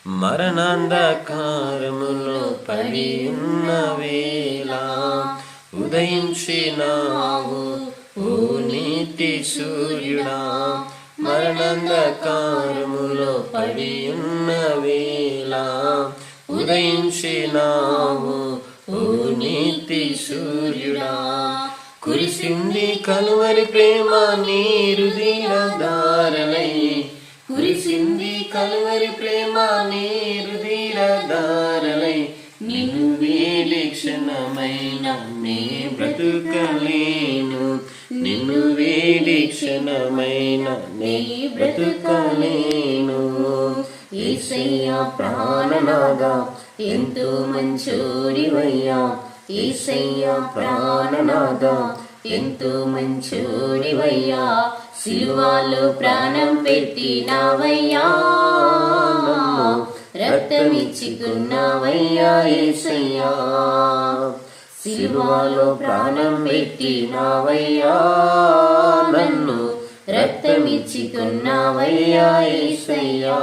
మరణాంధకారములో పడి ఉన్న వేళ ఉదయించినావు ఓ నీతి సూర్యుడా. మరణాంధకారములో పడి ఉన్న వేళ ఉదయించినావు ఓ నీతి సూర్యుడా. కురిసింది కలువరి ప్రేమ నీరు ధారలై, కురిసింది కలువరి ప్రేమ నీరు ధారలై. నిన్ను వీడి క్షణమైన నే బ్రతుకలేను, నిన్ను వీడి క్షణమైన నే బ్రతుకలేను. యేసయ్యా ప్రాణనాథా ఎంతో మంచోడివయ్యా, యేసయ్యా ప్రాణనాథా ఎంతో మంచోడివయ్యా. సిలువలో ప్రాణం పెట్టినావయ్యా, రక్తమిచ్చుకున్నావయ్యా యేసయ్యా. సిలువలో ప్రాణం పెట్టినావయ్యా, నన్ను రక్తమిచ్చుకున్నావయ్యా యేసయ్యా.